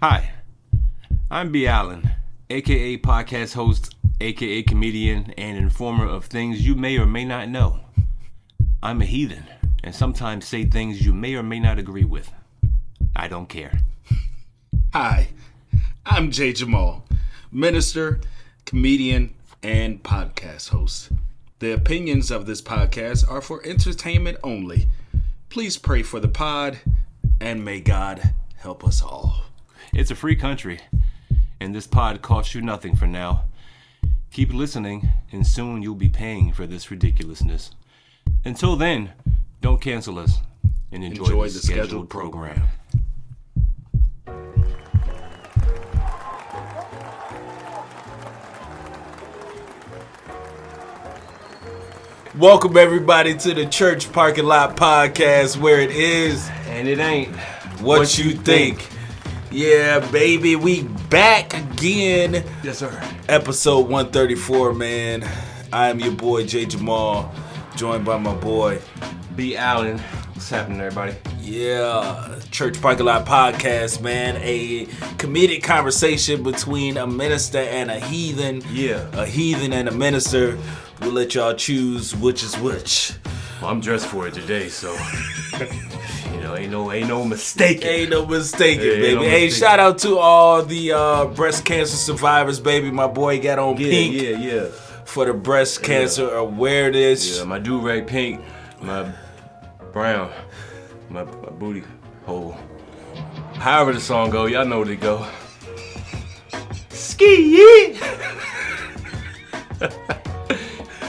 Hi, I'm B. Allen, aka podcast host, aka comedian, and informer of things you may or may not know. I'm a heathen, and sometimes say things you may or may not agree with. I don't care. Hi, I'm Jay Jamal, minister, comedian, and podcast host. The opinions of this podcast are for entertainment only. Please pray for the pod, and may God help us all. It's a free country, and this pod costs you nothing for now. Keep listening, and soon you'll be paying for this ridiculousness. Until then, don't cancel us, and enjoy the scheduled program. Welcome everybody to the Church Parking Lot Podcast, where it is And it ain't what you think. Yeah, baby, we back again. Yes, sir. Episode 134, man. I am your boy Jay Jamal, joined by my boy B. Allen. What's happening, everybody? Yeah, Church Parking Lot Podcast, man. A comedic conversation between a minister and a heathen. Yeah. A heathen and a minister. We'll let y'all choose which is which. Well, I'm dressed for it today, so ain't no mistaking. Ain't no mistaking, Ain't baby. no Hey, mistaking. shout out to all the breast cancer survivors, baby. My boy got on pink Yeah. for the breast cancer awareness. Yeah, my do-rag pink, my brown, my booty hole. However the song go, y'all know what it go. Ski.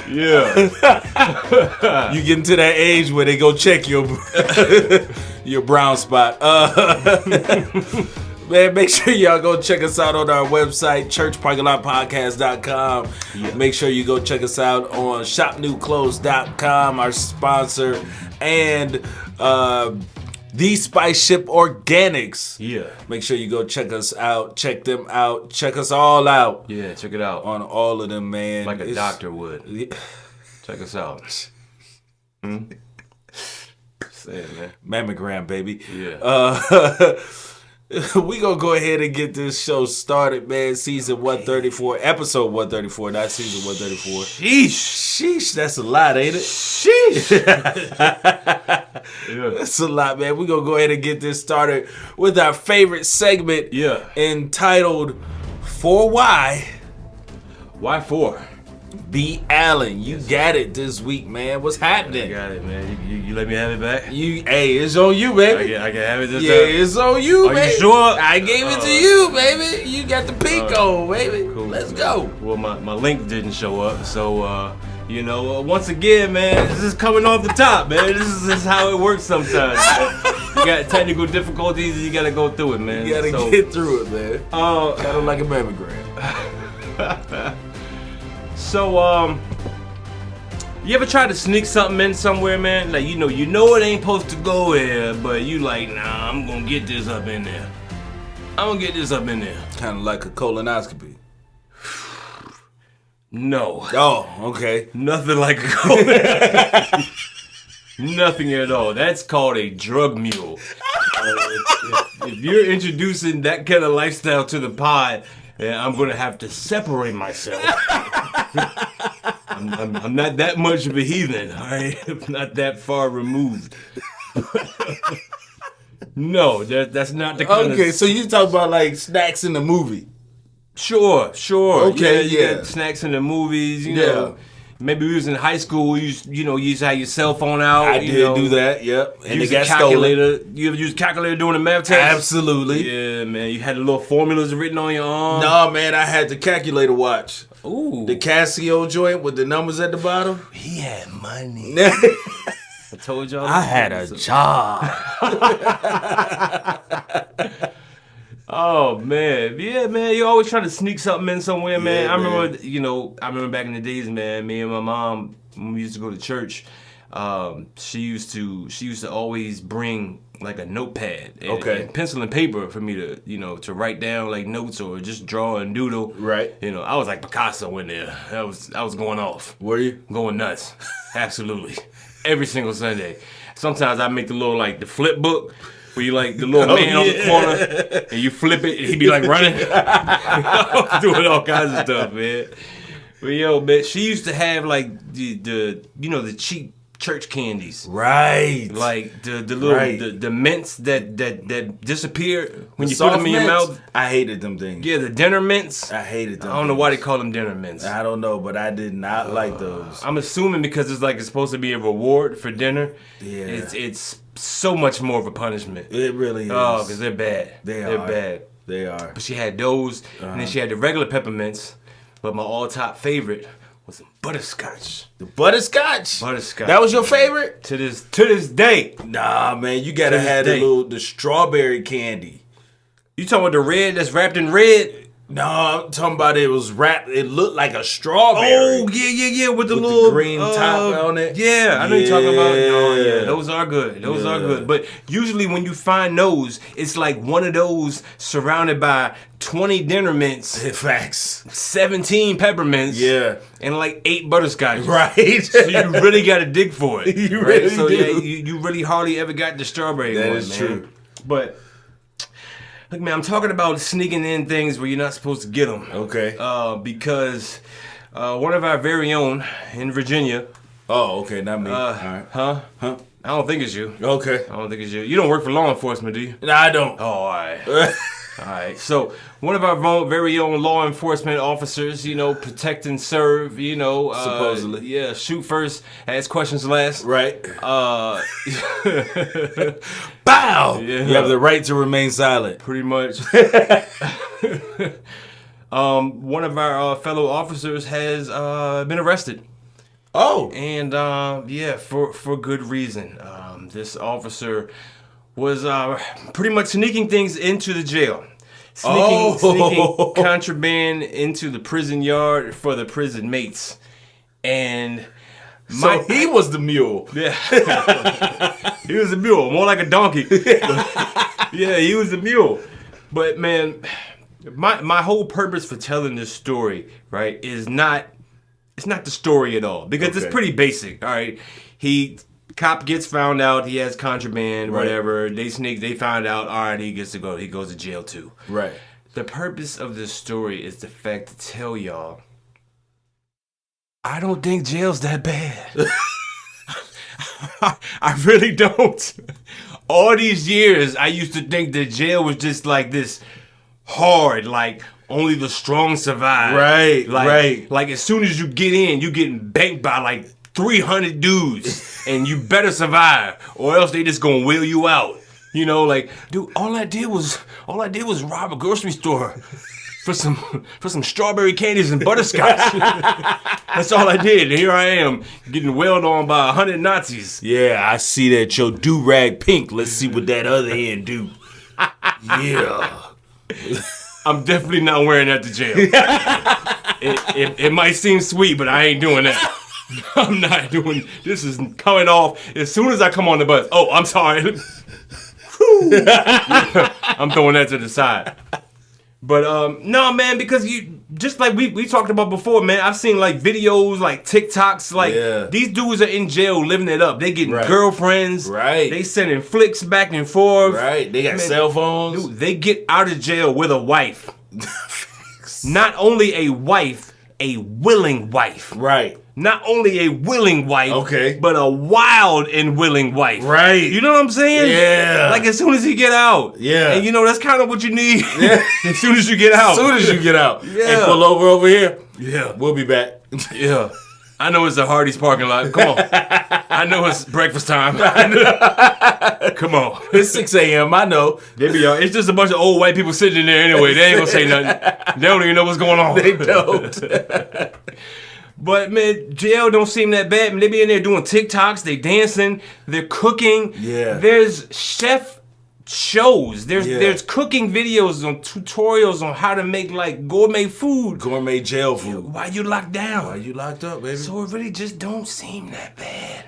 Yeah. You getting to that age where they go check your your brown spot. Man, make sure y'all go check us out on our website, churchparkinglotpodcast.com. Yeah. Make sure you go check us out on shopnewclothes.com, our sponsor, and The Spice Ship Organics. Yeah. Make sure you go check us out, check them out, check us all out Yeah, check it out. on all of them, man. Like a doctor would. Check us out. Say it, man. Mammogram, baby. Yeah. We gonna go ahead and get this show started, man. Season 134, episode 134, not season 134. Sheesh, that's a lot, ain't it? Sheesh. Yeah. That's a lot, man. We gonna go ahead and get this started with our favorite segment, Yeah. entitled "For Why." Why 4? B. Allen, you got it this week, man. What's I happening? got it, man. You let me have it back? Hey, it's on you, baby. I can have it this Yeah, time? it's on you, Are you baby. sure? I gave it to you, baby. You got the pink on, baby. Cool. Let's go. Well, my link didn't show up, so once again, man, this is coming off the top, man. This is how it works sometimes. You got technical difficulties, and you gotta go through it, man. You gotta So, get through it, man. Uh, Kind of like a mammogram. so, you ever try to sneak something in somewhere, man? Like, you know it ain't supposed to go here, but you like, nah, I'm gonna get this up in there. Kind of like a colonoscopy. No. Oh, okay. Nothing like a colonoscopy. Nothing at all. That's called a drug mule. If you're introducing that kind of lifestyle to the pod, I'm gonna have to separate myself. I'm not that much of a heathen, all right? I'm not that far removed. No, that's not the kind of... Okay, so you talk about like snacks in the movie. Sure. Okay, you yeah. got snacks in the movies, you Yeah. know. Maybe we was in high school, you used to have your cell phone out. I did do that, yep. And Use it a got stolen. calculator. You ever use a calculator doing a math test? Absolutely. Yeah, man. You had the little formulas written on your arm. No, man, I had the calculator watch. Ooh. The Casio joint with the numbers at the bottom. He had money. I I told y'all. had a job. Oh man, yeah, man. You always try to sneak something in somewhere, man. Yeah, I remember, I remember back in the days, man. Me and my mom, when we used to go to church, she used to always bring like a notepad, and pencil and paper for me to, to write down like notes or just draw and doodle. Right. I was like Picasso in there. I was going off, Were you? going nuts, absolutely, every single Sunday. Sometimes I make the little like the flip book. where you like the little man on the corner and you flip it and he be like running. Doing all kinds of stuff, man. But yo, man, she used to have like the cheap church candies, right? Like the little the mints that disappear when you put them in your mouth. I hated them things. Yeah, the dinner mints. I hated them. I don't know why they call them dinner mints. I don't know, but I did not like those. I'm assuming because it's supposed to be a reward for dinner. Yeah, it's so much more of a punishment. It really is. Oh, because they're bad. They're bad. They are. But she had those, and then she had the regular peppermints. But my all-time favorite was the butterscotch. The butterscotch? Butterscotch. That was your favorite? To this day. Nah, man, you gotta have the strawberry candy. You talking about the red that's wrapped in red? No, I'm talking about it was wrapped. It looked like a strawberry. Oh, yeah, with the little green top on it. Yeah, I know you're talking about. No, yeah, those are good. Those are good. But usually when you find those, it's like one of those surrounded by 20 dinner mints. Facts. 17 peppermints. Yeah. And like 8 butterscotches. Right. So you really got to dig for it. You really so, do. Yeah, you really hardly ever got the strawberry one, That is true. But... Look, man, I'm talking about sneaking in things where you're not supposed to get them. Okay. Because one of our very own in Virginia. Oh, okay, not me. All right. Huh? I don't think it's you. Okay. I don't think it's you. You don't work for law enforcement, do you? No, I don't. Oh, all right. All right. So one of our very own law enforcement officers, protect and serve, supposedly. Yeah, shoot first, ask questions last. Right. Bow! Yeah. You have the right to remain silent. Pretty much. One of our fellow officers has been arrested. Oh. And for good reason. This officer was pretty much sneaking things into the jail. Sneaking contraband into the prison yard for the prison mates. And so he was the mule. Yeah. He was a mule, more like a donkey. Yeah, he was a mule. But man, my whole purpose for telling this story, right, is not the story at all. Because it's pretty basic, all right? Cop gets found out, he has contraband, whatever. They find out, all right, he goes to jail too. Right. The purpose of this story is the fact to tell y'all, I don't think jail's that bad. I really don't. All these years, I used to think that jail was just like this hard, like only the strong survive. Right, right. Like as soon as you get in, you getting banked by like 300 dudes, and you better survive, or else they just gonna wheel you out. Like, dude, all I did was rob a grocery store for some strawberry candies and butterscotch. That's all I did. And here I am getting wailed on by 100 Nazis. Yeah, I see that your do-rag pink. Let's see what that other end do. Yeah. I'm definitely not wearing that to jail. It might seem sweet, but I ain't doing that. I'm not doing. This is coming off as soon as I come on the bus. Oh, I'm sorry. I'm throwing that to the side. But no, man, because you just like we talked about before, man. I've seen like videos, like TikToks, like these dudes are in jail living it up. They getting girlfriends, right? They sending flicks back and forth, right? They got cell phones. Dude, they get out of jail with a wife. Not only a wife, a willing wife, right? Not only a willing wife, but a wild and willing wife. Right. You know what I'm saying? Yeah. Like as soon as he get out. Yeah. And that's kind of what you need. Yeah. As soon as you get out. As soon as you get out. Yeah. And pull over here. Yeah. We'll be back. Yeah. I know it's the Hardee's parking lot. Come on. I know it's breakfast time. Come on. It's 6 a.m. I know. It's just a bunch of old white people sitting in there anyway. They ain't gonna say nothing. They don't even know what's going on. They don't. But man, jail don't seem that bad. I mean, they be in there doing TikToks, they dancing, they're cooking. Yeah. There's chef shows. There's cooking videos on tutorials on how to make like gourmet food. Gourmet jail food. Why you locked down? Why you locked up, baby? So it really just don't seem that bad.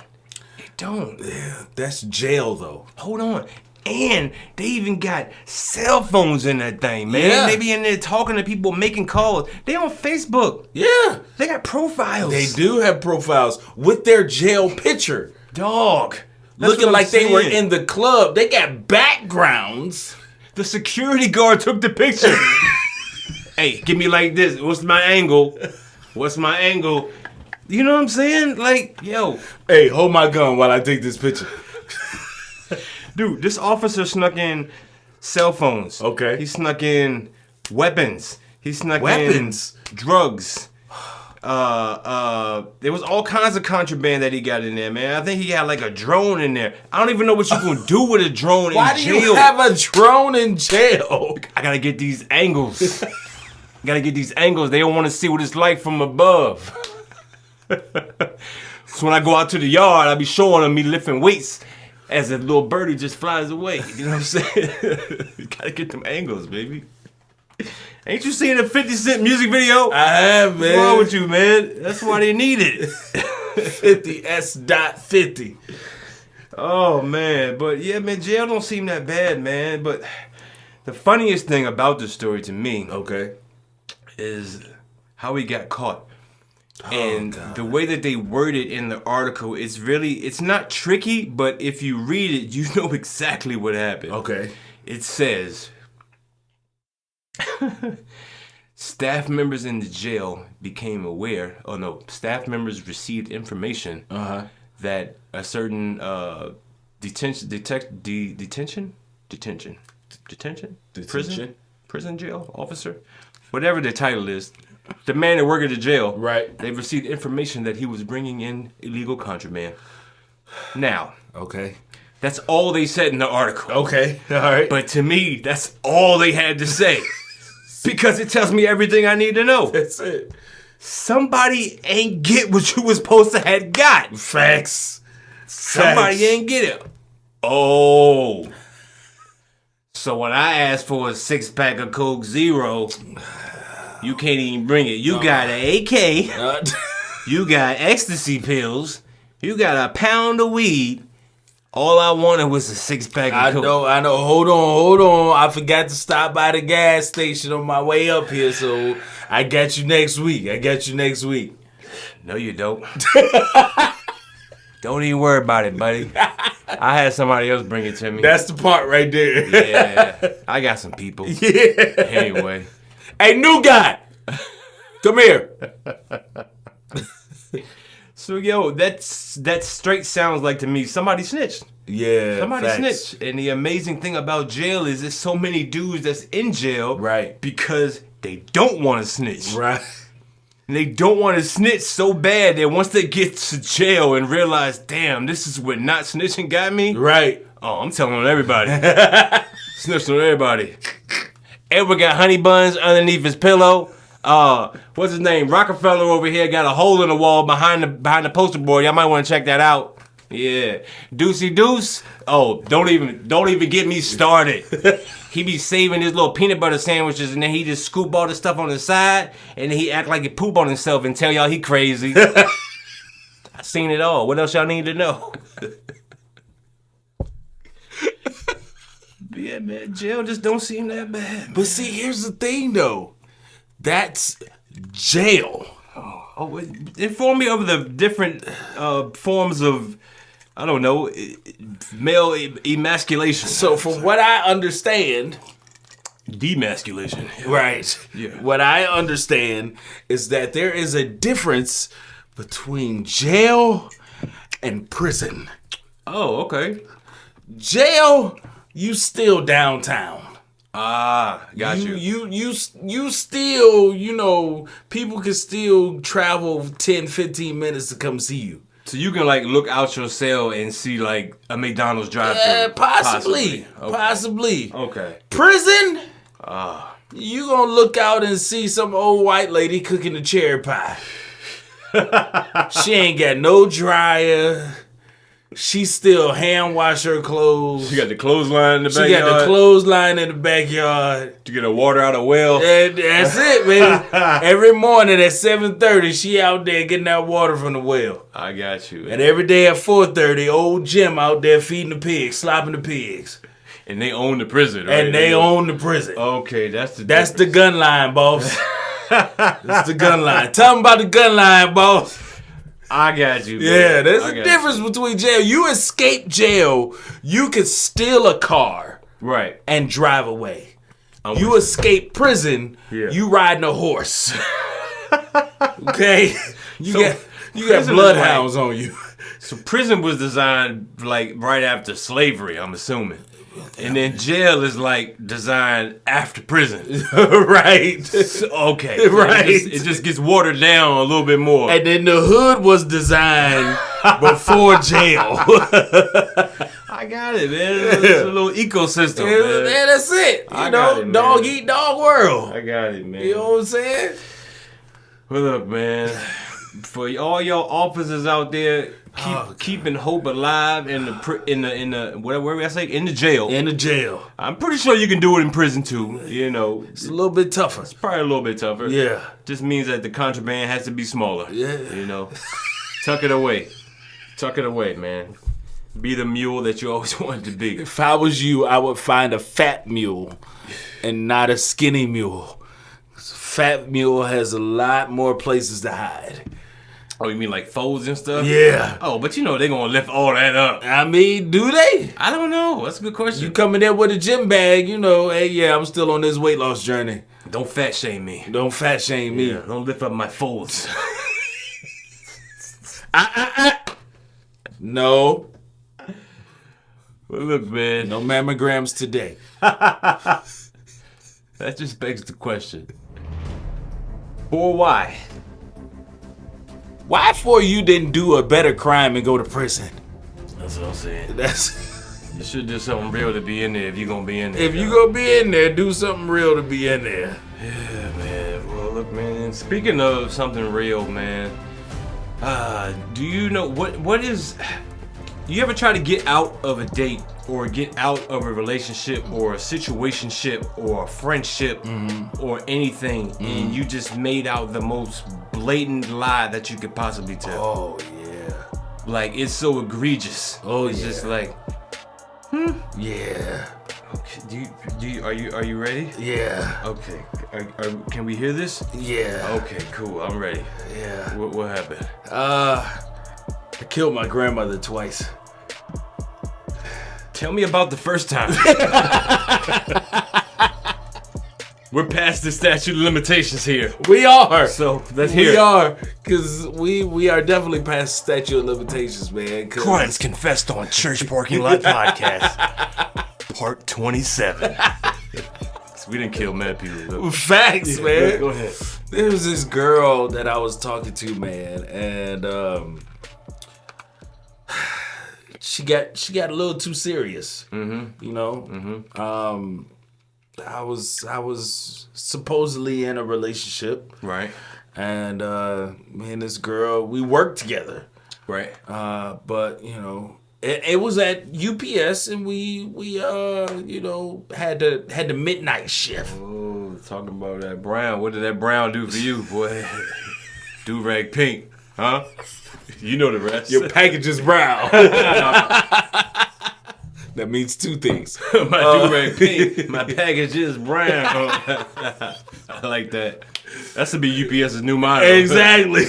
It don't. Yeah, that's jail though. Hold on. And they even got cell phones in that thing, man. Yeah. They be in there talking to people, making calls. They on Facebook. Yeah. They got profiles. They do have profiles with their jail picture. Dog. looking like they were in the club. They got backgrounds. The security guard took the picture. Hey, give me like this. What's my angle? You know what I'm saying? Like, yo. Hey, hold my gun while I take this picture. Dude, this officer snuck in cell phones. Okay. He snuck in weapons. He snuck in drugs. There was all kinds of contraband that he got in there, man. I think he had like a drone in there. I don't even know what you gonna do with a drone in jail. Why do you have a drone in jail? I gotta get these angles. They don't want to see what it's like from above. So when I go out to the yard, I be showing them me lifting weights as a little birdie just flies away. You know what I'm saying? You gotta get them angles, baby. Ain't you seen the 50 Cent music video? I have, man. What's wrong with you, man? That's why they need it. 50S.50. Oh, man. But, yeah, man, jail don't seem that bad, man. But the funniest thing about the story to me is how he got caught. And the way that they word it in the article, it's not tricky, but if you read it, you know exactly what happened. Okay. It says, staff members in the jail became aware, staff members received information that a certain prison jail officer, whatever the title is, the man that worked at the jail, right? They received information that he was bringing in illegal contraband. Now, that's all they said in the article. Okay, all right. But to me, that's all they had to say. Because it tells me everything I need to know. That's it. Somebody ain't get what you was supposed to have got. Facts. Somebody ain't get it. Oh. So when I asked for a 6-pack of Coke Zero, you can't even bring it. You got an AK. You got ecstasy pills. You got a pound of weed. All I wanted was a 6-pack of Coke. I know. Hold on. I forgot to stop by the gas station on my way up here, so I got you next week. No, you don't. Don't even worry about it, buddy. I had somebody else bring it to me. That's the part right there. Yeah. I got some people. Yeah. Anyway. Hey, new guy. Come here. So, yo, that straight sounds like to me somebody snitched. Yeah, somebody snitched. And the amazing thing about jail is there's so many dudes that's in jail, right? Because they don't want to snitch, right? And they don't want to snitch so bad that once they get to jail and realize, damn, this is what not snitching got me, right? Oh, I'm telling on everybody, snitching on everybody. Edward got honey buns underneath his pillow. What's his name? Rockefeller over here got a hole in the wall behind the poster board. Y'all might want to check that out. Yeah, Deucey Deuce. Oh, don't even get me started. He be saving his little peanut butter sandwiches and then he just scoop all the stuff on the side and then he act like he poop on himself and tell y'all he crazy. I seen it all. What else y'all need to know? Yeah, man, jail just don't seem that bad. But see, here's the thing though. That's jail. Oh, inform me of the different forms of, I don't know, male emasculation. So from what I understand, demasculation. Right. Yeah. What I understand is that there is a difference between jail and prison. Oh, okay. Jail, you still downtown. Ah, got you. You still, people can still travel 10, 15 minutes to come see you. So you can look out your cell and see a McDonald's drive-thru. Yeah, possibly. Okay. Possibly. Okay. Prison? You gonna look out and see some old white lady cooking a cherry pie. She ain't got no dryer. She still hand wash her clothes. She got the clothesline in the backyard. She got the clothesline in the backyard. To get her water out of well. And that's it, baby. Every morning at 7:30, she out there getting that water from the well. I got you. And every day at 4:30, old Jim out there feeding the pigs, slopping the pigs. And they own the prison, right? And they own the prison. Okay, that's the gun line, boss. That's the gun line. Tell them about the gun line, boss. I got you, man. Yeah, there's a difference between jail. You escape jail, you can steal a car. Right. And drive away. You escape prison, you riding a horse. Okay? You got bloodhounds on you. So prison was designed like right after slavery, I'm assuming. And then jail is like designed after prison. Right. Okay. Right. It just gets watered down a little bit more. And then the hood was designed before jail. I got it, man. It's a little ecosystem, man. Yeah, that's it. You know, dog eat dog world. I got it, man. You know what I'm saying? Well, look, man. For all y'all officers out there, keeping hope alive in the whatever I say, in the jail. In the jail. I'm pretty sure you can do it in prison too. You know, it's a little bit tougher. It's probably a little bit tougher. Yeah. Just means that the contraband has to be smaller. Yeah. You know, tuck it away. Tuck it away, man. Be the mule that you always wanted to be. If I was you, I would find a fat mule and not a skinny mule. Fat mule has a lot more places to hide. Oh, you mean like folds and stuff? Yeah. Oh, but you know they're going to lift all that up. I mean, do they? I don't know. That's a good question. You come in there with a gym bag, you know, hey, yeah, I'm still on this weight loss journey. Don't fat shame me. Don't fat shame me. Yeah, don't lift up my folds. No. Well, look, man. No mammograms today. That just begs the question. For why? Why for you didn't do a better crime and go to prison? That's what I'm saying. That's you should do something real to be in there if you're gonna be in there. If you gonna be in there, do something real to be in there. Yeah, man. Well, look, man. Speaking of something real, man. Do you know what is? You ever try to get out of a date or get out of a relationship or a situationship or a friendship or anything, and you just made out the most blatant lie that you could possibly tell? Oh yeah. Like it's so egregious. Oh it's yeah. just like, Yeah. Okay. Are you ready? Yeah. Okay. Can we hear this? Yeah. Okay. Cool. I'm ready. Yeah. What happened? I killed my grandmother twice. Tell me about the first time. We're past the statute of limitations here. We are. So let's hear. We are, because we are definitely past statute of limitations, man. Crimes Confessed on Church Parking Lot Podcast, Part 27. We didn't kill mad people. Facts, man. Go ahead. There was this girl that I was talking to, man, and she got a little too serious. Mm-hmm. You know. Mm-hmm. I was supposedly in a relationship, right? And me and this girl, we worked together, right? But you know, it was at UPS, and we you know had the midnight shift. Oh, talking about that brown. What did that brown do for you, boy? Do-rag pink, huh? You know the rest. Your package is brown. That means two things. My do-rag pink. My package is brown. I like that. That should be UPS's new motto. Exactly.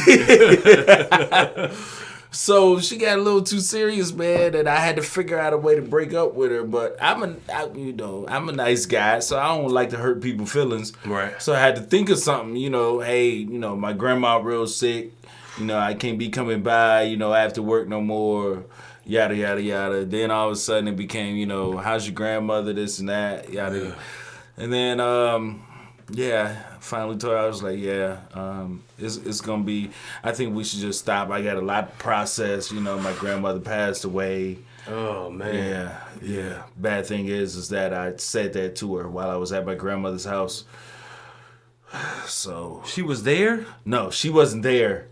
So she got a little too serious, man, and I had to figure out a way to break up with her. But I'm a nice guy, so I don't like to hurt people's feelings. Right. So I had to think of something. You know, hey, you know, my grandma real sick. You know, I can't be coming by. You know, I have to work no more. Yada, yada, yada. Then all of a sudden it became, you know, how's your grandmother, this and that, yada. Yeah. And then, finally told her, I was like, it's going to be, I think we should just stop. I got a lot to process. You know, my grandmother passed away. Oh, man. Yeah. Bad thing is that I said that to her while I was at my grandmother's house. So. She was there? No, she wasn't there.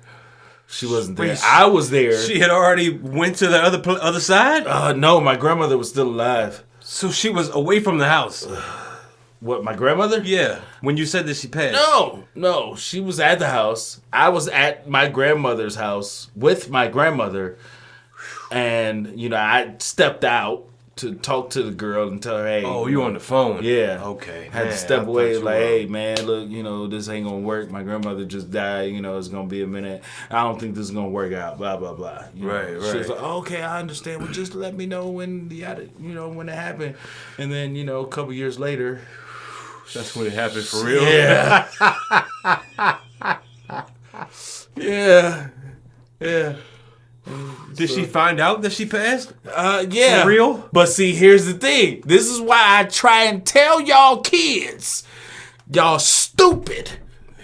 She wasn't there. Wait, I was there. She had already went to the other side? No, my grandmother was still alive. So she was away from the house. What, my grandmother? Yeah. When you said that she passed. No. She was at the house. I was at my grandmother's house with my grandmother. And, you know, I stepped out to talk to the girl and tell her, hey. Oh, you on the phone? Yeah. Okay. Had to step away, like, hey, man, look, this ain't gonna work. My grandmother just died. It's gonna be a minute. I don't think this is gonna work out. Blah blah blah. Right. She was like, okay, I understand. Well, just let me know when when it happened. And then a couple years later, that's when it happened for real. Yeah. Yeah. Did she find out that she passed? Yeah. For real? But see, here's the thing. This is why I try and tell y'all kids, y'all stupid.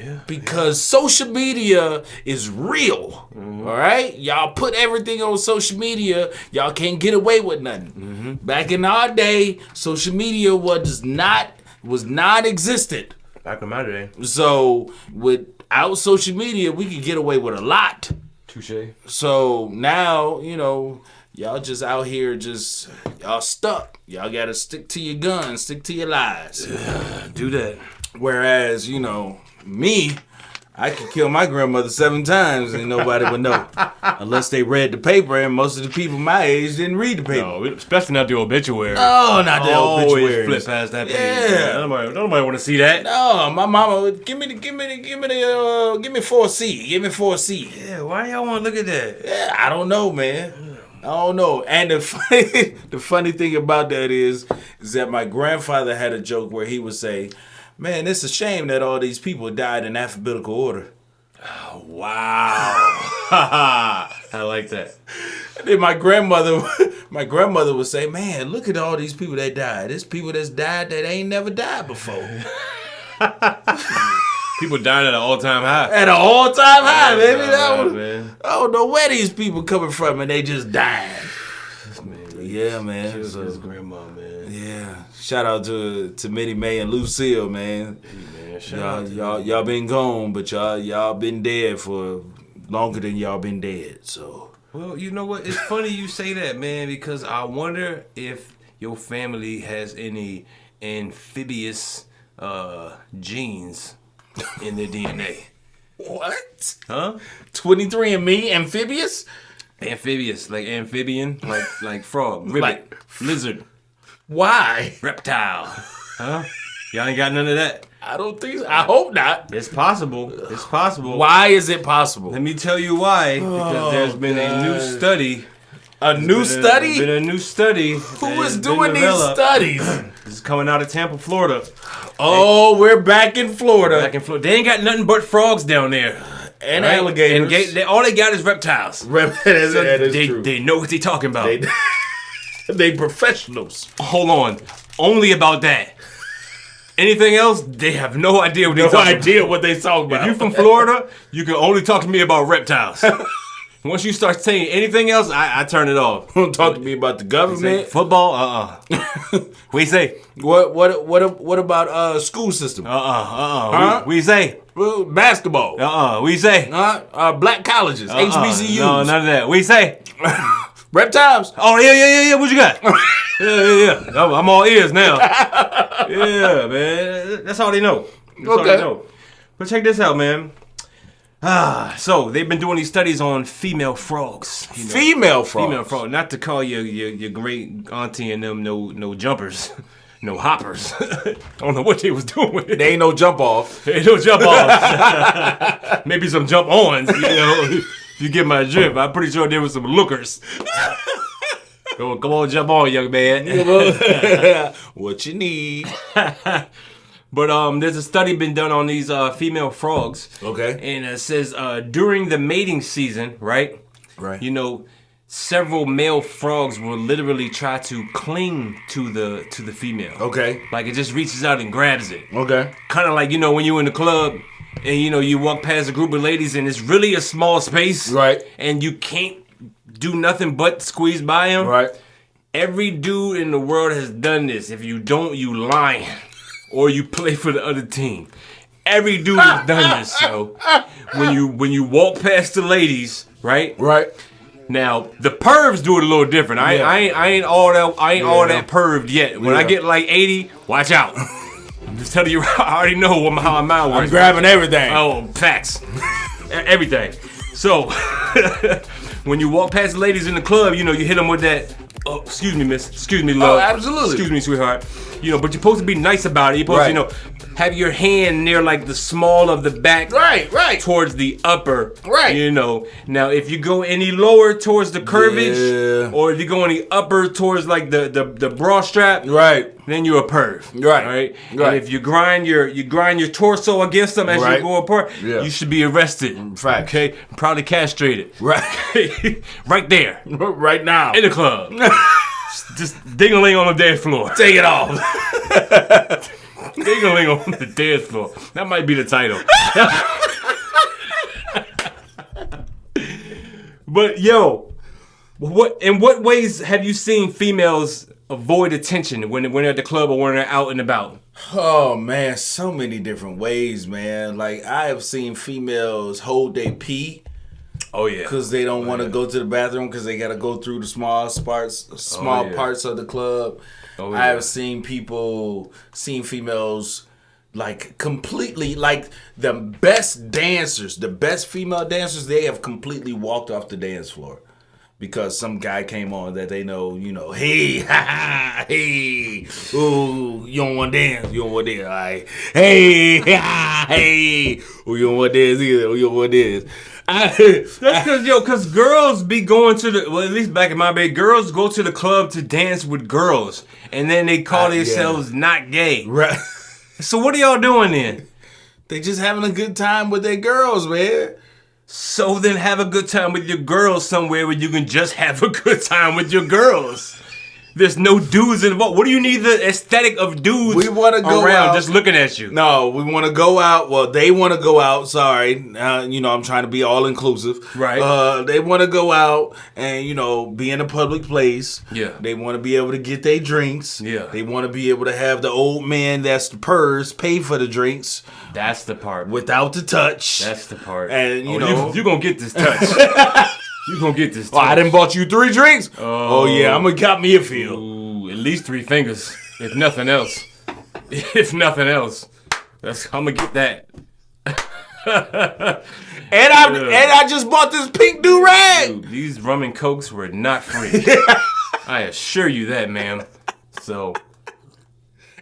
Yeah. Because social media is real. Mm-hmm. All right? Y'all put everything on social media. Y'all can't get away with nothing. Mm-hmm. Back in our day, social media was non-existent. Back in my day. So without social media, we could get away with a lot. Touche. So now, y'all just out here y'all stuck. Y'all got to stick to your guns, stick to your lies. Do that. Whereas, me, I could kill my grandmother 7 times and nobody would know. Unless they read the paper, and most of the people my age didn't read the paper. No, especially not the obituary. Oh, not the obituary. Flip past that page. Yeah. Nobody want to see that. No, my mama would give me 4C. Give me 4C. Yeah, why y'all want to look at that? Yeah, I don't know, man. I don't know. And the funny thing about that is that my grandfather had a joke where he would say, man, it's a shame that all these people died in alphabetical order. Oh, wow. I like that. And then my grandmother would say, man, look at all these people that died. There's people that's died that ain't never died before. People dying at an all-time high. At an all-time high, baby. Man. I don't know where these people coming from, and they just died. Yeah, man. His grandma, man. Yeah. Shout out to Minnie Mae and Lucille, man. Hey, man. Y'all been gone, but y'all been dead for longer than y'all been dead. So. Well, you know what? It's funny you say that, man, because I wonder if your family has any amphibious genes in their DNA. What? Huh? 23andMe amphibious? Amphibious, like amphibian, like frog, ribbit, like lizard. Why? Reptile. Huh? Y'all ain't got none of that. I don't think so. I hope not. It's possible. It's possible. Why is it possible? Let me tell you why. Because there's been a new study. A new study? Been a new study. Who is doing these studies? This is coming out of Tampa, Florida. Oh, we're back in Florida. Back in Florida. They ain't got nothing but frogs down there. And alligators. And all they got is reptiles. They know what they talking about. They professionals. Hold on. Only about that. Anything else, they have no idea what they talking about. If you from Florida, you can only talk to me about reptiles. Once you start saying anything else, I turn it off. Don't talk to me about the government. Football? What you say? What about school system? Huh? What you say? Basketball. What you say? Black colleges. HBCUs. No, none of that. What you say? Reptiles. Oh, yeah. What you got? Yeah. I'm all ears now. Yeah, man. That's all they know. But check this out, man. So they've been doing these studies on female frogs. Female frogs. Not to call your great auntie and them no jumpers, no hoppers. I don't know what they was doing with it. They ain't no jump off. Ain't no jump off. Maybe some jump ons. If you get my drift, I'm pretty sure there was some lookers. Come on, jump on, young man. What you need. But there's a study been done on these female frogs. Okay. And it says during the mating season, right? Right. Several male frogs will literally try to cling to the female. Okay. Like it just reaches out and grabs it. Okay. Kind of like, when you in the club and, you walk past a group of ladies and it's really a small space. Right. And you can't do nothing but squeeze by them. Right. Every dude in the world has done this. If you don't, you lying. Or you play for the other team. Every dude has done this. So when you walk past the ladies, right? Right. Now the pervs do it a little different. I ain't all that perved yet. When I get like 80, watch out. I'm just telling you, I already know how my mind works. I'm grabbing everything. Oh, facts. Everything. So when you walk past the ladies in the club, you hit them with that. oh, excuse me, miss. Excuse me, love. Oh, absolutely. Excuse me, sweetheart. You know, but you're supposed to be nice about it. You're supposed to, you know, have your hand near like the small of the back. Right. Towards the upper. Right. You know. Now, if you go any lower towards the curvage, or if you go any upper towards like the bra strap, Right. then you're a perv. Right. Right. And if you grind your torso against them as you go apart, you should be arrested. Fact. Okay. Probably castrated. Right. Right there. Right now. In the club. Just ding-a-ling on the dance floor. Take it off. Ding-a-ling on the dance floor. That might be the title. But yo, in what ways have you seen females avoid attention when they're at the club or when they're out and about? Oh man, so many different ways, man. Like I have seen females hold their pee. Oh yeah, because they don't want to go to the bathroom because they got to go through the small parts of the club. Oh, yeah. I have seen females like completely, like the best dancers, the best female dancers, they have completely walked off the dance floor because some guy came on that they know, hey, hey, ooh, you don't want to dance, all right, hey, hey, ooh, you don't want to dance either, ooh, you don't want to dance. That's because girls be going to at least back in my day, girls go to the club to dance with girls, and then they call themselves not gay. Right. So what are y'all doing then? They just having a good time with their girls, man. So then have a good time with your girls somewhere where you can just have a good time with your girls. There's no dudes involved. What do you need the aesthetic of dudes we want to go around out, just looking at you? No, we want to go out. Well, they want to go out. Sorry. I'm trying to be all inclusive. Right. They want to go out and, be in a public place. Yeah. They want to be able to get their drinks. Yeah. They want to be able to have the old man that's the purse pay for the drinks. That's the part. Without the touch. That's the part. And, you're going to get this touch. You gonna get this? Oh, I done bought you 3 drinks. Oh yeah, I'm gonna got me a few. Ooh, at least 3 fingers, if nothing else. If nothing else, I'm gonna get that. and I just bought this pink do-rag. Dude, these rum and cokes were not free. I assure you that, ma'am. So,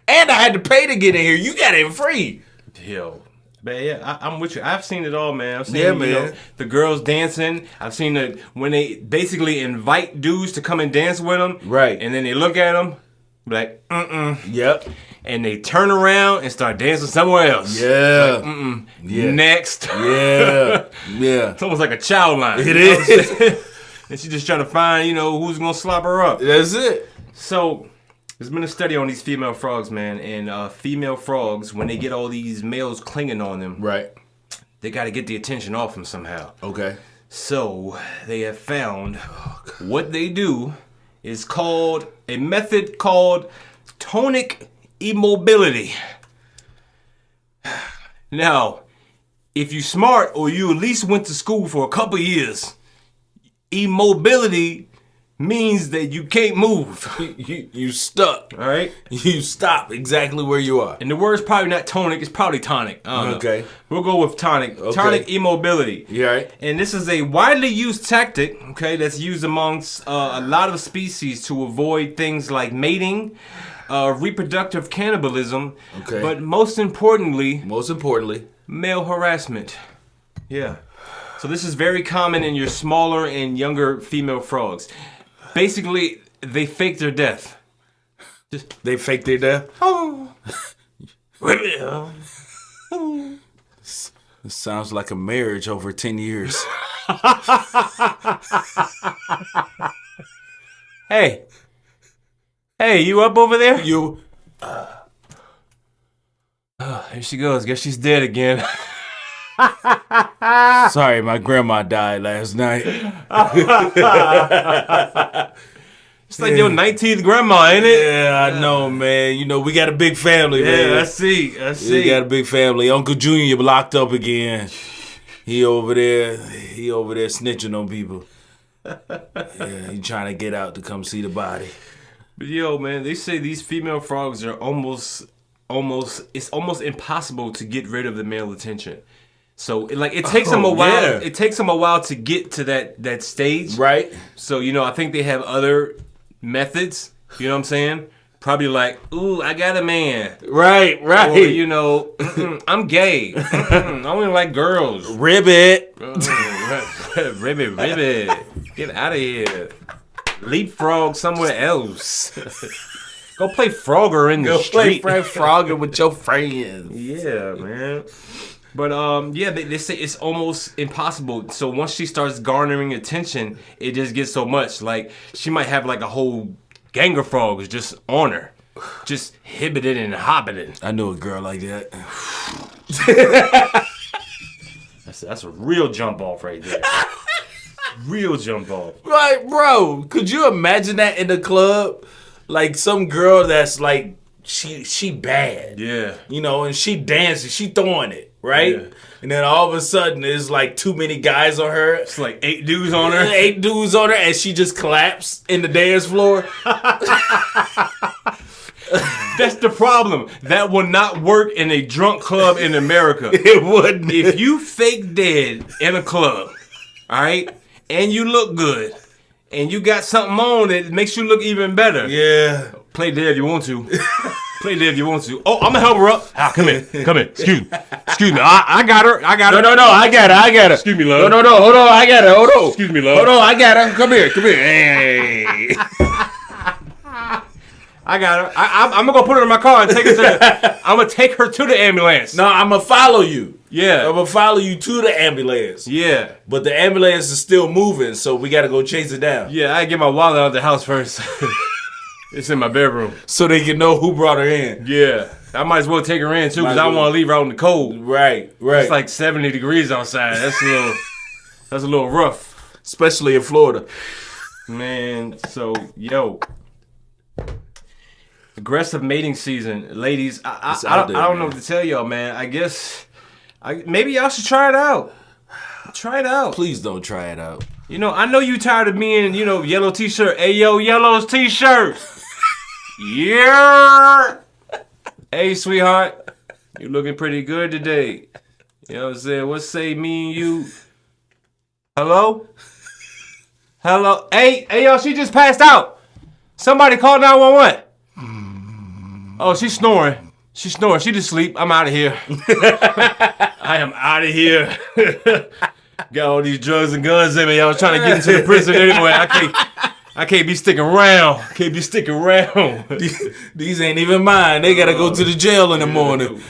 and I had to pay to get in here. You got it free. Yo. But yeah, I'm with you. I've seen it all, man. I've seen the girls dancing. I've seen when they basically invite dudes to come and dance with them. Right. And then they look at them, like, Yep. And they turn around and start dancing somewhere else. Yeah. Like, Yeah. Next. Yeah. Yeah. It's almost like a child line. It is. And she's just trying to find, who's going to slop her up. That's it. So, there's been a study on these female frogs, man, and female frogs, when they get all these males clinging on them, right, they got to get the attention off them somehow. Okay. So they have found what they do is called a method called tonic immobility. Now, if you smart or you at least went to school for a couple years, immobility means that you can't move. You stuck. All right? You stop exactly where you are. And the word's probably not tonic, it's probably tonic. I don't know. We'll go with tonic. Okay. Tonic immobility. Yeah, right. And this is a widely used tactic, okay, that's used amongst a lot of species to avoid things like mating, reproductive cannibalism, but most importantly, male harassment. Yeah. So this is very common in your smaller and younger female frogs. Basically, they fake their death. They fake their death? Oh. This sounds like a marriage over 10 years. Hey, you up over there? Here she goes. Guess she's dead again. Sorry, my grandma died last night. It's like your 19th grandma, ain't it? Yeah, I know, man. We got a big family, man. Yeah, I see. We got a big family. Uncle Junior locked up again. He over there snitching on people. Yeah, he trying to get out to come see the body. But yo, man, they say these female frogs are almost it's almost impossible to get rid of the male attention. So it takes them a while. It takes them a while to get to that stage, right? So I think they have other methods. You know what I'm saying? Probably like, ooh, I got a man. Right. Or, you know, I'm gay. I only like girls. Ribbit. Ribbit. Get out of here. Leapfrog somewhere else. Go play Frogger in the street. Go play Frogger with your friends. Yeah, man. But they say it's almost impossible. So once she starts garnering attention, it just gets so much. Like she might have like a whole gang of frogs just on her, just hibbiting and hobbiting. I knew a girl like that. That's a real jump off right there. Real jump off. Right, bro. Could you imagine that in the club? Like some girl that's like she bad. Yeah. You know, and she dancing, she throwing it, right? Yeah. And then all of a sudden there's like too many guys on her. It's like 8 dudes on her. 8 dudes on her, and she just collapsed in the dance floor. That's the problem. That will not work in a drunk club in America. It wouldn't. If you fake dead in a club, all right, and you look good, and you got something on that makes you look even better. Yeah. Play dead if you want to. Play dead if you want to. Oh, I'm gonna help her up. Ah, come in. Excuse me. I got her. No, I got her. Excuse me, love. No, hold on, I got her. Hold on. Excuse me, love. Hold on, I got her. Come here. Hey. I got her. I'm gonna go put her in my car and take her to. I'm gonna take her to the ambulance. No, I'm gonna follow you. Yeah. I'm gonna follow you to the ambulance. Yeah. But the ambulance is still moving, so we gotta go chase it down. Yeah, I get my wallet out of the house first. It's in my bedroom. So they can know who brought her in. Yeah. I might as well take her in too, because I don't want to leave her out in the cold. Right. It's like 70 degrees outside. That's a little rough. Especially in Florida. Man, so aggressive mating season, ladies. I don't know what to tell y'all, man. I guess maybe y'all should try it out. Try it out. Please don't try it out. You know, I know you tired of being, yellow t-shirt. Hey, yo, yellow's t-shirt. Yeah. Hey, sweetheart. You looking pretty good today. You know what I'm saying? What say me and you? Hello? Hey, yo, she just passed out. Somebody call 911. Oh, she's snoring. She just asleep. I'm out of here. I am out of here. Got all these drugs and guns in me. I was trying to get into the prison anyway. I can't be sticking around. These ain't even mine. They gotta go to the jail in the morning.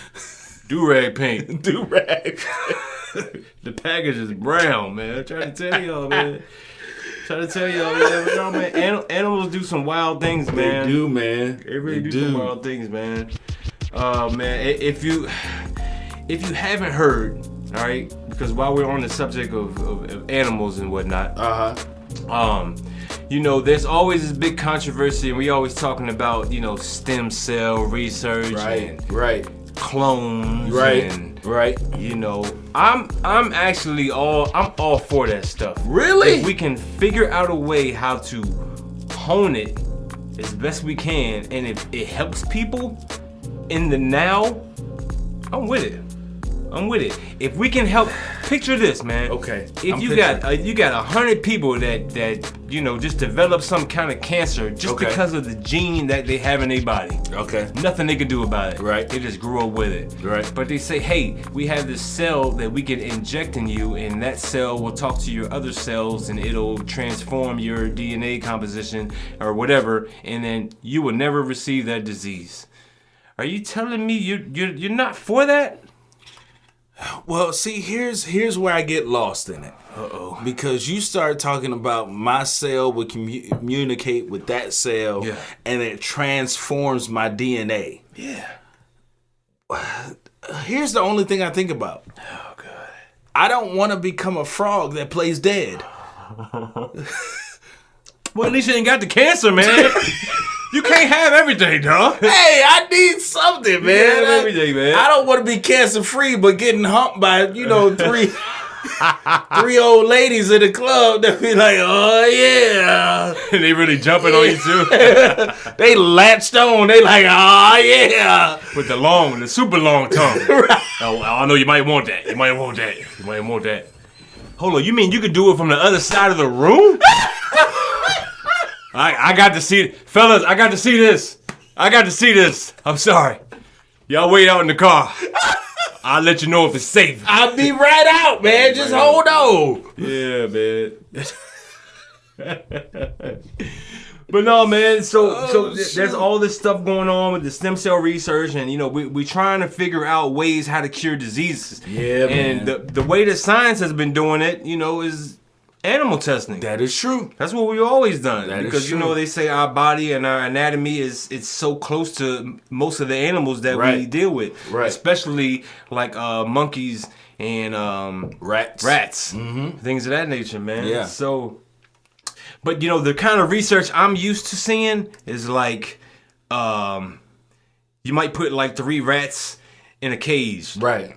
Do-rag pink. Do-rag. The package is brown, man. I'm trying to tell y'all, man. Man, animals do some wild things, man. They do, man. They really do some wild things, man. Man, if you haven't heard, all right, because while we're on the subject of animals and whatnot, there's always this big controversy, and we always talking about, stem cell research, right, clones, right. I'm actually all for that stuff. Really? If we can figure out a way how to hone it as best we can, and if it helps people in the now, I'm with it. If we can help, picture this, man. Okay. If you got 100 people that just develop some kind of cancer just because of the gene that they have in their body. Okay. Nothing they can do about it. Right. They just grew up with it. Right. But they say, hey, we have this cell that we can inject in you, and that cell will talk to your other cells, and it'll transform your DNA composition or whatever, and then you will never receive that disease. Are you telling me you're not for that? Well, see, here's where I get lost in it. Because you start talking about my cell would communicate with that cell, and it transforms my DNA. Yeah. Here's the only thing I think about. Oh, God. I don't want to become a frog that plays dead. Well, at least you ain't got the cancer, man. You can't have everything, dog. Hey, I need something, man. Everything, man. I don't want to be cancer free, but getting humped by three old ladies in the club that be like, oh yeah, and they really jumping on you too. They latched on. They like, oh yeah, with the super long tongue. Right. Oh, I know you might want that. Hold on, you mean you could do it from the other side of the room? I got to see it. Fellas, I got to see this. I'm sorry. Y'all wait out in the car. I'll let you know if it's safe. I'll be right out, man. Just hold on. Yeah, man. But no, man. So there's all this stuff going on with the stem cell research, and we trying to figure out ways how to cure diseases. Yeah, man. And the way that science has been doing it, is animal testing. That is true. That's what we've always done. That because is true. they say our body and our anatomy it's so close to most of the animals that we deal with. Right. Especially like monkeys and rats, things of that nature, man. Yeah. So, but the kind of research I'm used to seeing is like, you might put like 3 rats in a cage. Right.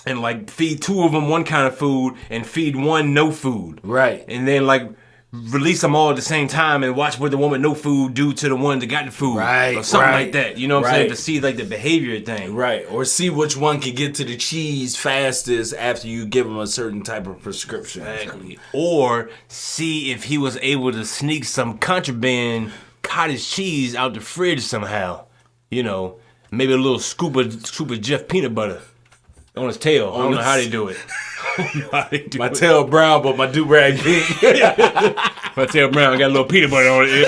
And like feed 2 of them one kind of food and feed 1 no food. Right. And then like release them all at the same time and watch what the one with no food do to the one that got the food. Right. Or something like that. You know what I'm saying? Right. To see like the behavior thing. Right. Or see which one can get to the cheese fastest after you give them a certain type of prescription. Exactly. Or see if he was able to sneak some contraband cottage cheese out the fridge somehow. Maybe a little scoop of Jeff peanut butter. On his tail. I don't know how they do it. My tail brown, but my do-rag pink. My tail brown, got a little peanut butter on it.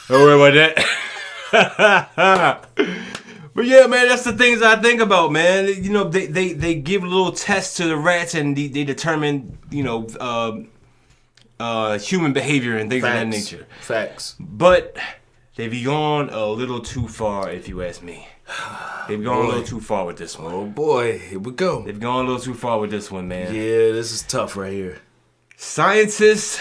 Don't worry about that. But yeah, man, that's the things I think about, man. They give little tests to the rats and they determine, human behavior and things of that nature. Facts. But they've gone a little too far, if you ask me. They've gone a little too far with this one. Oh boy, here we go. They've gone a little too far with this one, man. Yeah, this is tough right here. Scientists,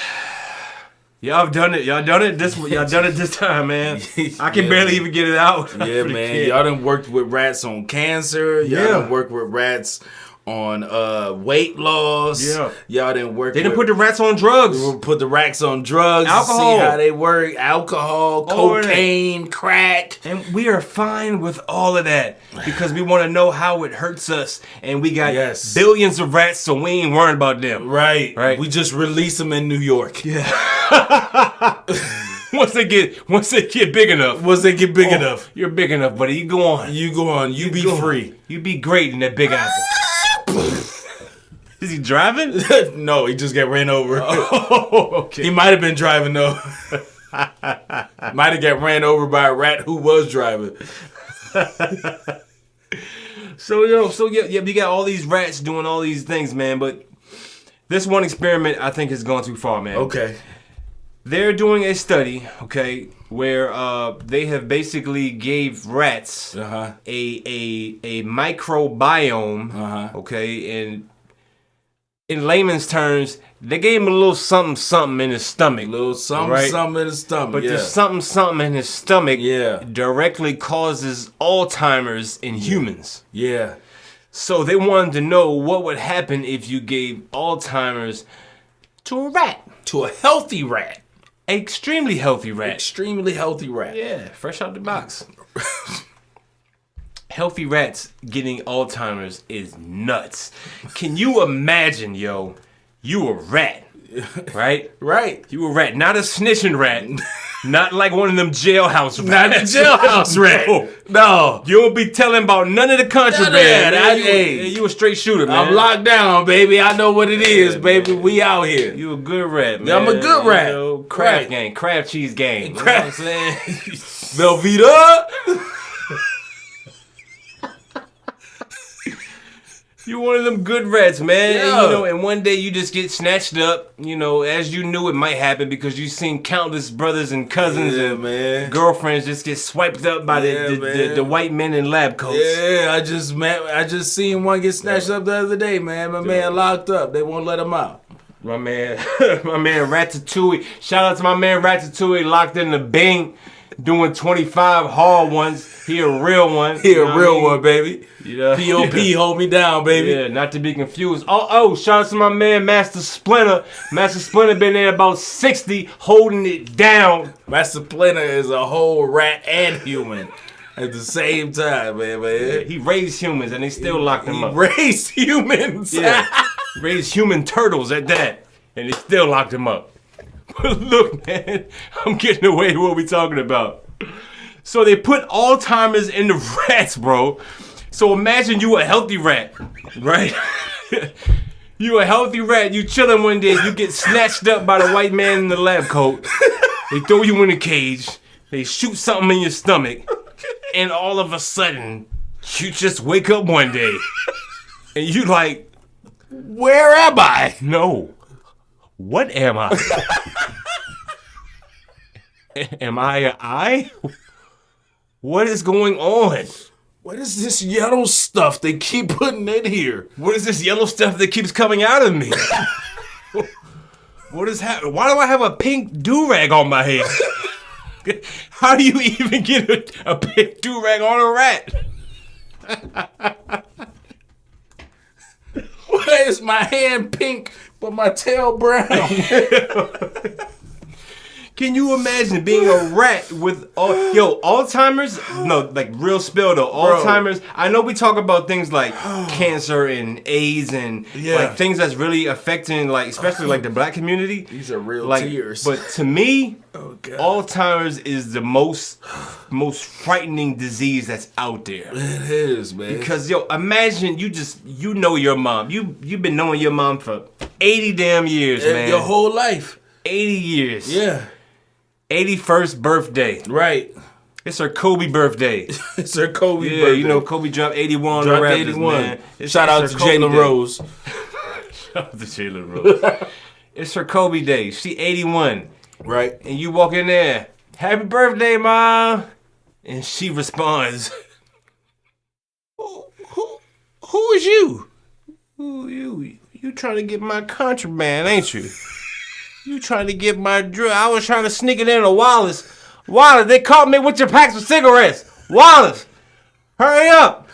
y'all have done it. Y'all done it this time, man. I can barely even get it out. Yeah, man. Y'all done worked with rats on cancer. Y'all done worked with rats on weight loss. Yeah. Y'all didn't work. They didn't put the rats on drugs. Put the rats on drugs. Alcohol. See how they work. Alcohol, cocaine, crack. And we are fine with all of that because we want to know how it hurts us. And we got billions of rats, so we ain't worrying about them. Right. We just release them in New York. Yeah. Once they get big enough. enough. You're big enough, buddy. You go on. You be free. You be great in that Big Apple. Is he driving? No, he just got ran over. Oh, okay. He might have been driving though. Might have got ran over by a rat who was driving. So we got all these rats doing all these things, man. But this one experiment, I think, has gone too far, man. Okay. They're doing a study, okay, where they have basically gave rats a microbiome, okay, and in layman's terms, they gave him a little something in his stomach. Something in his stomach. But there's something in his stomach that directly causes Alzheimer's in humans. Yeah. So they wanted to know what would happen if you gave Alzheimer's to a rat. To a healthy rat. Extremely healthy rat. Extremely healthy rat. Yeah, fresh out the box. Healthy rats getting Alzheimer's is nuts. Can you imagine, yo? You a rat, right? Right. You a rat, not a snitching rat. Not like one of them jailhouse rats. Not the jailhouse rat. No. You don't be telling about none of the contraband. You a straight shooter, man. I'm locked down, baby. I know what it is, baby. We out here. You a good rat, man. I'm a good rat. Kraft gang, Kraft cheese gang. You know what I'm saying? Velveeta. You one of them good rats, man. Yeah. And one day you just get snatched up, as you knew it might happen because you've seen countless brothers and cousins and girlfriends just get swiped up by the white men in lab coats. Yeah, I just seen one get snatched up the other day, man. My man locked up. They won't let him out. My man Ratatouille. Shout out to my man Ratatouille, locked in the Bing, doing 25 hard ones. He a real one. He a real one, baby. POP, hold me down, baby. Yeah, not to be confused. Oh, shout out to my man Master Splinter. Master Splinter been there about 60, holding it down. Master Splinter is a whole rat and human at the same time, man. Yeah, he raised humans and they still locked him up. Raised humans? Yeah. Raised human turtles at that. And they still locked him up. But look, man, I'm getting away with what we talking about. So they put Alzheimer's in the rats, bro. So imagine you a healthy rat, right? You a healthy rat, you chilling one day, you get snatched up by the white man in the lab coat. They throw you in a cage, they shoot something in your stomach, and all of a sudden, you just wake up one day, and you like, where am I? No. What am I? Am I an eye? What is going on? What is this yellow stuff they keep putting in here? What is this yellow stuff that keeps coming out of me? What is happening? Why do I have a pink do-rag on my head? How do you even get a pink do-rag on a rat? Why is my hand pink but my tail brown? Can you imagine being a rat with Alzheimer's? No, like real spill though. Alzheimer's. I know we talk about things like cancer and AIDS and like things that's really affecting like especially like the black community. These are real like, tears. But to me, Alzheimer's is the most frightening disease that's out there. It is, man. Because imagine you know your mom. You've been knowing your mom for 80 damn years, man. Your whole life. 80 years. Yeah. 81st birthday. Right. It's her Kobe birthday. It's her Kobe birthday. Yeah, you know Kobe dropped 81 dropped on Raptors, 81. man. Shout out to Jalen Rose. Shout out to Jalen Rose. It's her Kobe day. She 81. Right. And you walk in there, happy birthday, Mom. And she responds, who is you? Who you trying to get my contraband, ain't you? You trying to get my drug. I was trying to sneak it into Wallace. Wallace, they caught me with your packs of cigarettes. Wallace, hurry up.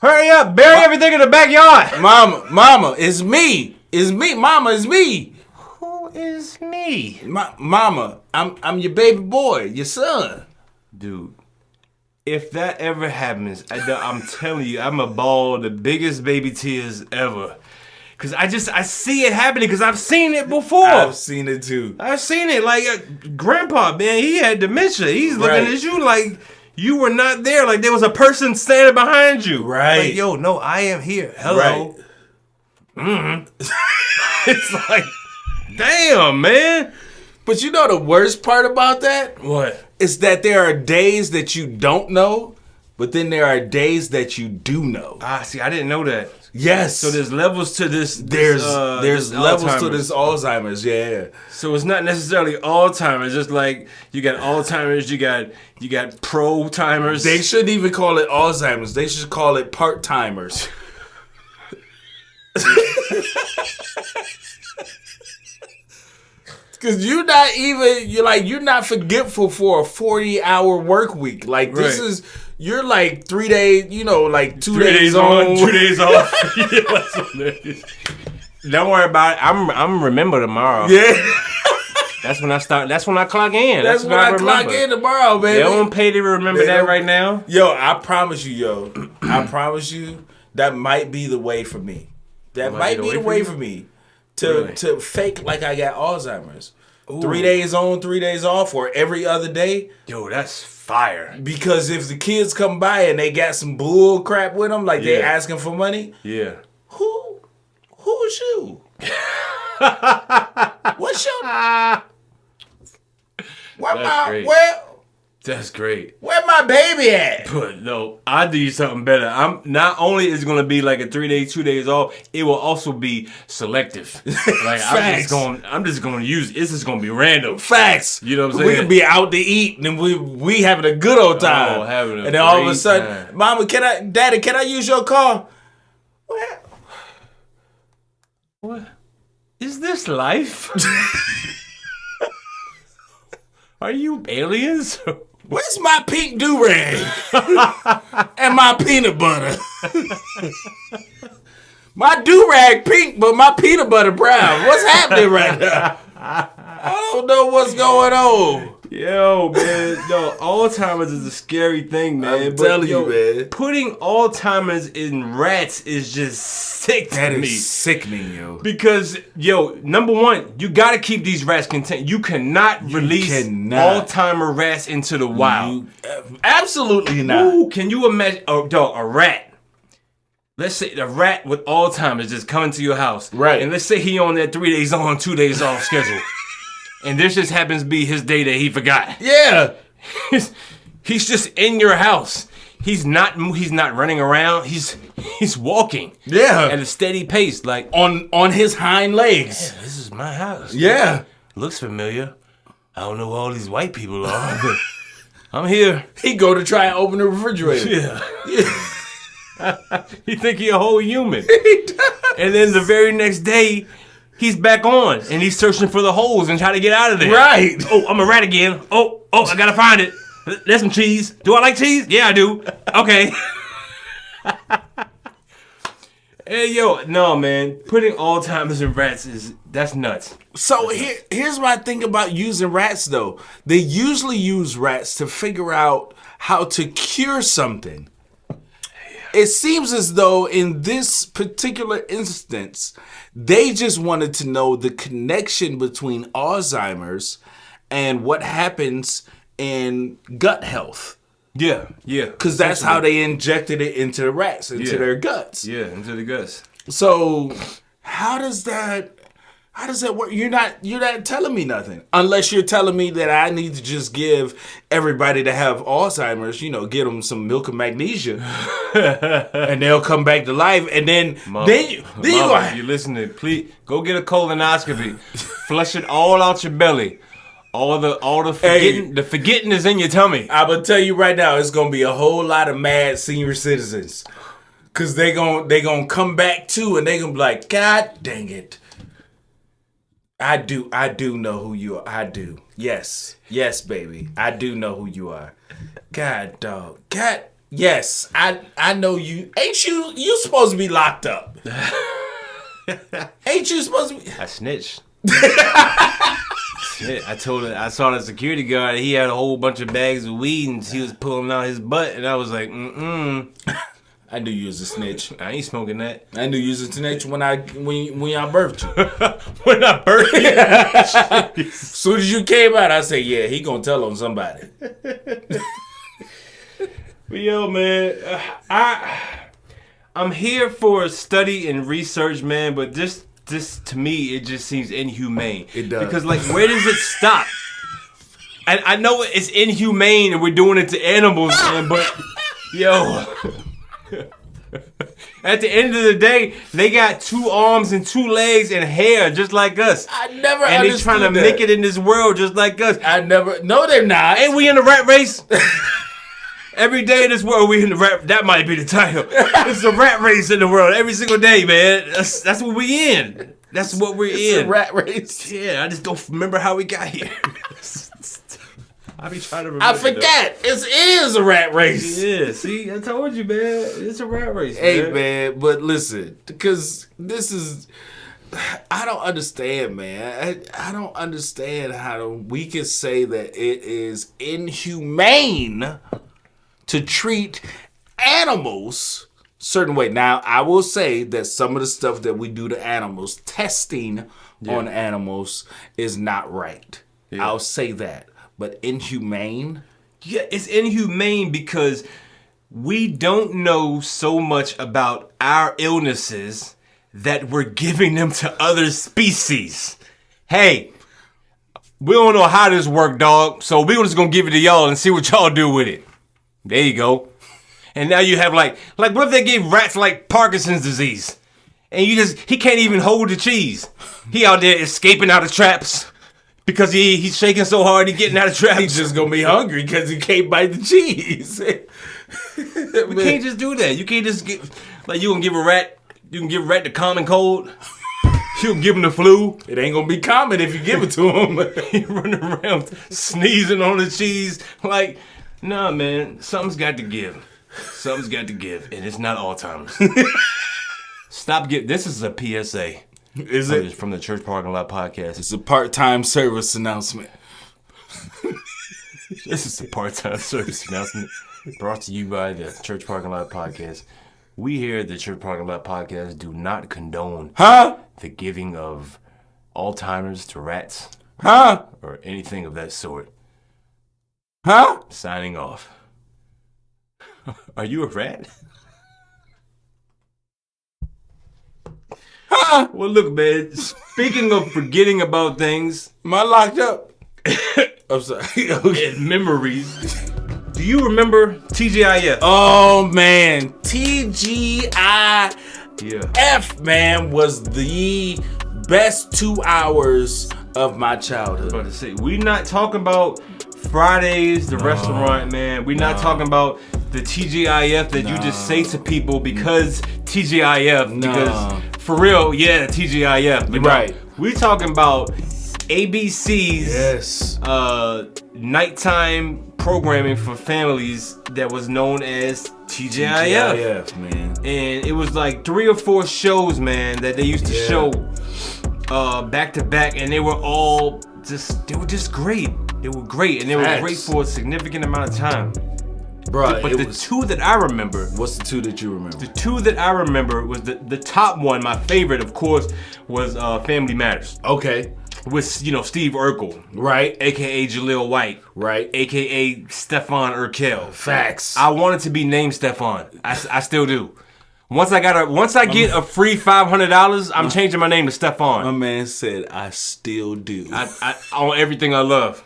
Hurry up. Bury everything in the backyard. Mama, it's me. It's me. Mama, it's me. Who is me? Mama, I'm your baby boy, your son. Dude, if that ever happens, I'm telling you, I'm going to bawl the biggest baby tears ever. Because I see it happening because I've seen it before. I've seen it too. I've seen it. Like, Grandpa, man, he had dementia. He's looking at you like you were not there. Like, there was a person standing behind you. Right. Like, yo, no, I am here. Hello. Right. It's like, damn, man. But you know the worst part about that? What? Is that there are days that you don't know, but then there are days that you do know. See, I didn't know that. Yes. So there's levels to this. There's this levels to this Alzheimer's. Yeah. So it's not necessarily Alzheimer's. Just like you got Alzheimer's, you got pro timers. They shouldn't even call it Alzheimer's. They should call it part timers. Because you're not forgetful for a 40-hour work week. Like this is. You're like 3 days, like 2 days on, 2 days off. Yeah, that's hilarious. Don't worry about it. I'm remember tomorrow. Yeah. That's when I start. That's when I clock in. That's when I clock in tomorrow, baby. They don't pay to remember that right now. Yo, I promise you, I promise you, that might be the way for me. That might be the way for me to fake like I got Alzheimer's. Ooh. 3 days on, 3 days off, or every other day. Yo, that's fire. Because if the kids come by and they got some bull crap with them, like they asking for money. Yeah. Who's you? What's your? That's great. Where my baby at? But no, I'll do you something better. I'm not only is it gonna be like a 3 days, 2 days off, it will also be selective. Like I'm just gonna use this is gonna be random. Facts. You know what I'm saying? We can be out to eat and we having a good old time. Oh, having a and then all of a great sudden, time. Mama, Daddy, can I use your car? What? Is this life? Are you aliens? Where's my pink do-rag? And my peanut butter? My do-rag pink, but my peanut butter brown. What's happening right now? I don't know what's going on. Yo, man, no, Alzheimer's is a scary thing, man. I'm telling you, man. Putting Alzheimer's in rats is just sick to me. That is sickening, yo. Because, yo, number one, you gotta keep these rats contained. You cannot release Alzheimer rats into the wild. Absolutely not. Ooh, can you imagine, a rat? Let's say a rat with Alzheimer's just coming to your house. Right. And let's say he on that 3 days on, 2 days off schedule. And this just happens to be his day that he forgot. Yeah. He's just in your house. He's not running around. He's walking. Yeah. At a steady pace, like on his hind legs. Yeah, this is my house. Yeah. Looks familiar. I don't know who all these white people are, but I'm here. He go to try and open the refrigerator. Yeah. He think he a whole human. He does. And then the very next day, he's back on, and he's searching for the holes and trying to get out of there. Right. Oh, I'm a rat again. Oh, I gotta find it. There's some cheese. Do I like cheese? Yeah, I do. Okay. Hey, yo, no, man. Putting Alzheimer's in rats that's nuts. So here's my thing about using rats, though. They usually use rats to figure out how to cure something. It seems as though in this particular instance, they just wanted to know the connection between Alzheimer's and what happens in gut health. Yeah. Because that's how they injected it into the rats, into their guts. Yeah, into the guts. So how does that work? You're not telling me nothing. Unless you're telling me that I need to just give everybody that have Alzheimer's, get them some milk of magnesia, and they'll come back to life. And then you listening? Please go get a colonoscopy, flush it all out your belly. All the forgetting, the forgetting is in your tummy. I'm gonna tell you right now, it's gonna be a whole lot of mad senior citizens, cause they gonna come back too, and they gonna be like, God dang it. I do know who you are. I do. Yes, baby. I do know who you are. God, dog. God, yes. I know you. Ain't you supposed to be locked up? Ain't you supposed to be? I snitched. Shit, I saw the security guard. He had a whole bunch of bags of weed, and he was pulling out his butt, and I was like, I knew you was a snitch. I ain't smoking that. I knew you was a snitch when I birthed you. When I birthed you? As soon as you came out, I said, yeah, he gonna tell on somebody. But yo, man, I'm here for study and research, man, but this to me, it just seems inhumane. It does. Because, like, where does it stop? I know it's inhumane and we're doing it to animals, man, but, yo, at the end of the day, they got 2 arms and 2 legs and hair just like us. I never and understood they trying to make it in this world just like us. No, they're not. Ain't we in the rat race? Every day in this world, we in the rat. That might be the title. It's a rat race in the world every single day, man. That's what we in. That's what we're in. It's a rat race. Yeah, I just don't remember how we got here. I be trying to remember. I forget. It is a rat race. Yeah, see, I told you, man. It's a rat race. Hey, man, but listen, because this is. I don't understand, man. I don't understand how we can say that it is inhumane to treat animals certain way. Now, I will say that some of the stuff that we do to animals, testing on animals, is not right. Yeah. I'll say that. But inhumane? Yeah, it's inhumane because we don't know so much about our illnesses that we're giving them to other species. Hey, we don't know how this works, dog, so we're just gonna give it to y'all and see what y'all do with it. There you go. And now you have like what if they gave rats like Parkinson's disease? And he can't even hold the cheese. He out there escaping out of traps because he's shaking so hard he getting out of traps. He's just gonna be hungry because he can't bite the cheese. We can't just do that. You can't just get you can give a rat the common cold. You can give him the flu. It ain't gonna be common if you give it to him. He running around sneezing on the cheese like. Nah, man, something's got to give. Something's got to give, and it's not Alzheimer's. Stop giving. This is a PSA. Is it? From the Church Parking Lot Podcast. It's a part-time service announcement. This is a part-time service announcement brought to you by the Church Parking Lot Podcast. We here at the Church Parking Lot Podcast do not condone the giving of Alzheimer's to rats or anything of that sort. Signing off. Are you a rat? Well, look, man. Speaking of forgetting about things, am I locked up? I'm sorry. And memories. Do you remember TGIF? Oh man, TGIF, man, was the best 2 hours of my childhood. I was about to say, we not talking about Fridays, the restaurant, man. We not talking about the TGIF that you just say to people because TGIF. Because for real, yeah, TGIF. But right. We talking about ABC's nighttime programming for families that was known as TGIF, man. And it was like 3 or 4 shows, man, that they used to show back to back, and they were just great. They were great, and they were great for a significant amount of time. Bruh, but the 2 that I remember... What's the 2 that you remember? The 2 that I remember was the top one, my favorite, of course, was Family Matters. Okay. With, Steve Urkel. Right. A.K.A. Jaleel White. Right. A.K.A. Stefan Urkel. Facts. I wanted to be named Stefan. I still do. Once I get a free $500, I'm changing my name to Stefan. My man said, I still do. I on everything I love.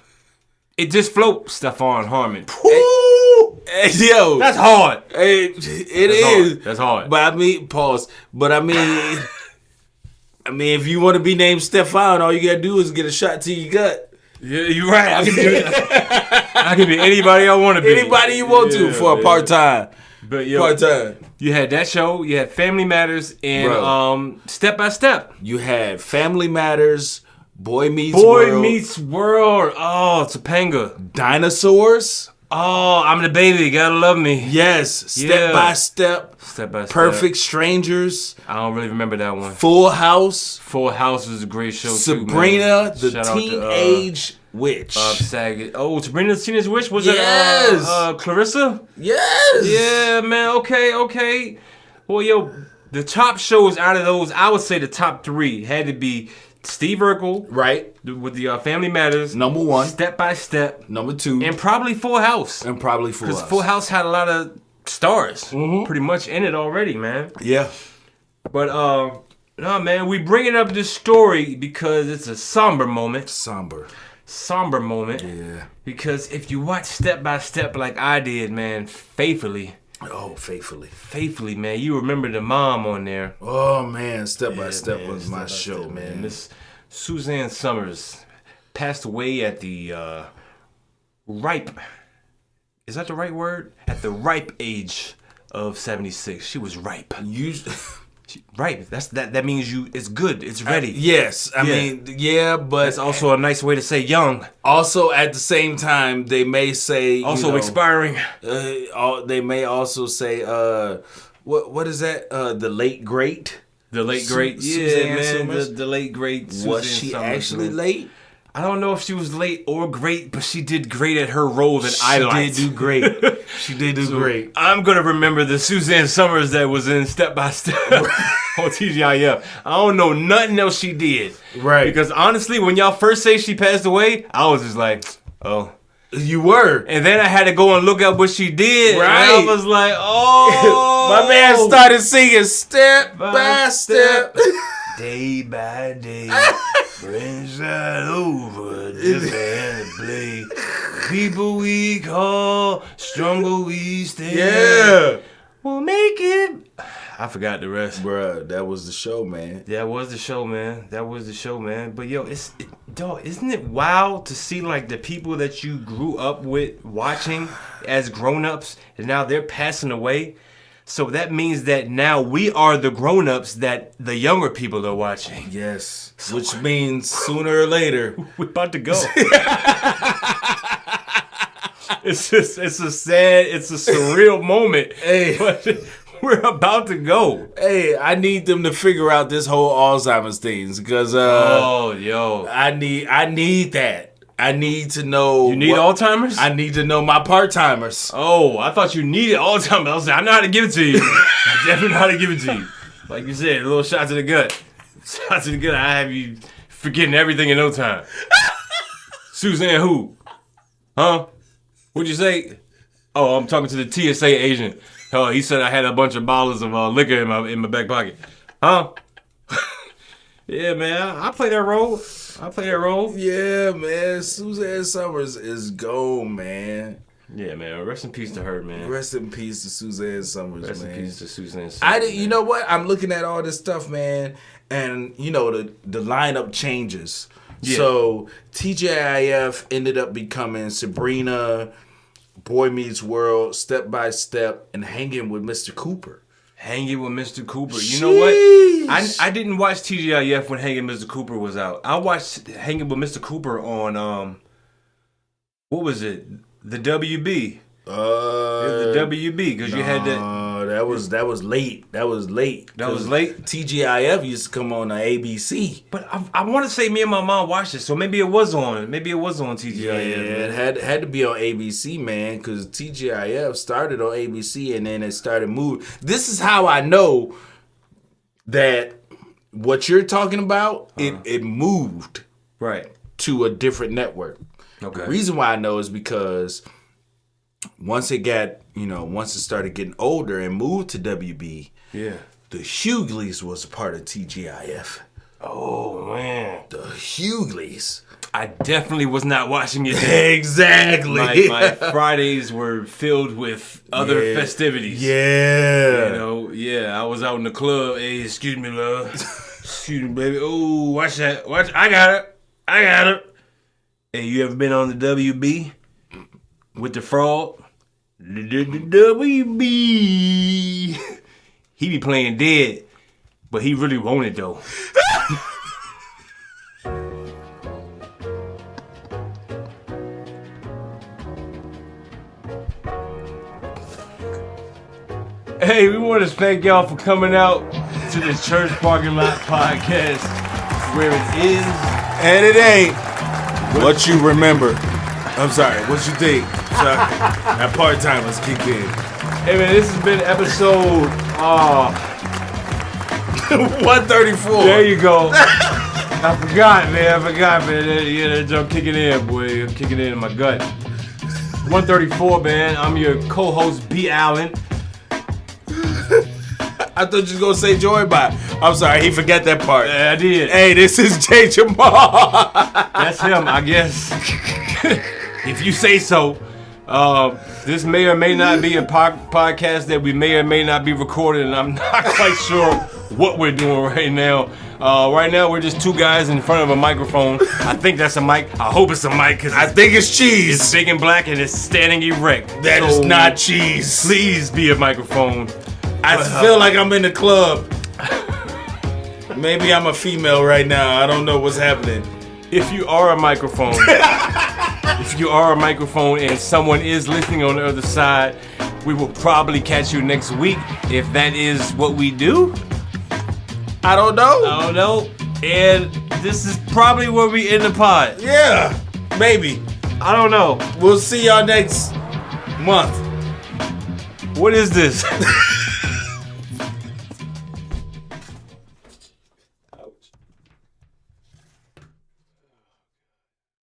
It just floats, Stefan Harmon. Hey, yo. That's hard. Hey, That's hard. But I mean, pause. But I mean, if you want to be named Stefan, all you gotta do is get a shot to your gut. Yeah, you're right. I can do it. I can be anybody I want to be. Anybody you want to for a part-time. But yo, part-time. You had that show. You had Family Matters and Step by Step. You had Family Matters, Boy Meets World. Oh, Topanga. Dinosaurs. Oh, I'm the baby. Gotta love me. Yes. Step by Step. Step by Step. Perfect Strangers. I don't really remember that one. Full House. Full House was a great show Sabrina, too, the Teenage Witch. Saget. Oh, Sabrina the Teenage Witch? Was it Clarissa? Yes. Yeah, man. Okay. Well, yo, the top shows out of those, I would say the top 3 had to be Steve Urkel, right, with the Family Matters, number 1. Step by Step, number 2, and probably Full House. Because Full House had a lot of stars, pretty much in it already, man. Yeah. But no, man, we bringing up this story because it's a somber moment. Somber moment. Yeah. Because if you watch Step by Step like I did, man, faithfully. Oh, faithfully. Faithfully, man. You remember the mom on there. Oh, man. Step by Step was my show, man. Miss Suzanne Summers passed away at the ripe... Is that the right word? At the ripe age of 76. She was ripe. Ripe. That means it's good. It's ready. Yes. I mean, but... It's also a nice way to say young. Also, at the same time, they may say... Also expiring. They may also say, what is that? The late great? The late great. Suzanne man. The late great Suzanne Was she Summers, actually man. late? I don't know if she was late or great, but she did great at her role that I liked. She did do great. She did do great. I'm going to remember the Suzanne Summers that was in Step by Step on TGIF. I don't know nothing else she did. Right. Because honestly, when y'all first say she passed away, I was just like, oh. You were. And then I had to go and look up what she did. Right. And I was like, oh. My man started singing Step by Step. Day by day, friends right over, different play. People we call, stronger we stay. Yeah. We'll make it. I forgot the rest. Bruh, that was the show, man. That was the show, man. But yo, dog, isn't it wild to see like the people that you grew up with watching as grown-ups, and now they're passing away? So that means that now we are the grown-ups that the younger people are watching. Yes. Which means sooner or later, we're about to go. It's a surreal moment. Hey. But we're about to go. Hey, I need them to figure out this whole Alzheimer's thing because I need I need that. I need to know. You need Alzheimer's? I need to know my part-timers. Oh, I thought you needed Alzheimer's. I was like, I know how to give it to you. I definitely know how to give it to you. Like you said, a little shot to the gut. Shot to the gut. I have you forgetting everything in no time. Suzanne who? Huh? What'd you say? Oh, I'm talking to the TSA agent. Oh, he said I had a bunch of bottles of liquor in my back pocket. Huh? Yeah, man. I play that role. Yeah, man. Suzanne Summers is gone, man. Yeah, man. Rest in peace to her, man. Rest in peace to Suzanne Summers, man. Rest in peace to Suzanne Summers. You know what? I'm looking at all this stuff, man, and you know the lineup changes. Yeah. So TGIF ended up becoming Sabrina, Boy Meets World, Step by Step, and Hanging with Mr. Cooper. Hanging with Mr. Cooper. You know what? I didn't watch TGIF when Hanging with Mr. Cooper was out. I watched Hanging with Mr. Cooper on what was it? The WB. The WB because you had that. That was late. That was late. TGIF used to come on ABC. But I want to say me and my mom watched it, so maybe it was on. Maybe it was on TGIF. Yeah, it had to be on ABC, man, because TGIF started on ABC and then it started moving. This is how I know that what you're talking about, it moved right to a different network. Okay. The reason why I know is because once it started getting older and moved to WB, the Hughleys was a part of TGIF. Oh, man. The Hughleys. I definitely was not watching it. Exactly. My Fridays were filled with other festivities. Yeah. I was out in the club. Hey, excuse me, love. Excuse me, baby. Oh, watch that. I got it. Hey, you ever been on the WB with the frog? The WB. He be playing dead, but he really want it though. Hey, we want to thank y'all for coming out to the Church Parking Lot Podcast, where it is and it ain't what you remember. I'm sorry, what you think? Sorry. That part-timers kick in. Hey man, this has been episode 134. There you go. I forgot, man. Yeah, that jump kicking in, boy. I'm kicking in my gut. 134, man. I'm your co-host, B. Allen. I thought you was going to say Joy Bot. I'm sorry, he forgot that part. Yeah, I did. Hey, this is J. Jamal. That's him, I guess. If you say so. This may or may not be a podcast that we may or may not be recording, and I'm not quite sure what we're doing right now. Right now, we're just two guys in front of a microphone. I think that's a mic. I hope it's a mic, because I think it's cheese. It's big and black, and it's standing erect. That is not cheese. Please be a microphone. I feel like I'm in the club. Maybe I'm a female right now. I don't know what's happening. If you are a microphone, and someone is listening on the other side, we will probably catch you next week if that is what we do. I don't know. And this is probably where we end the pod. Yeah, maybe. I don't know. We'll see y'all next month. What is this?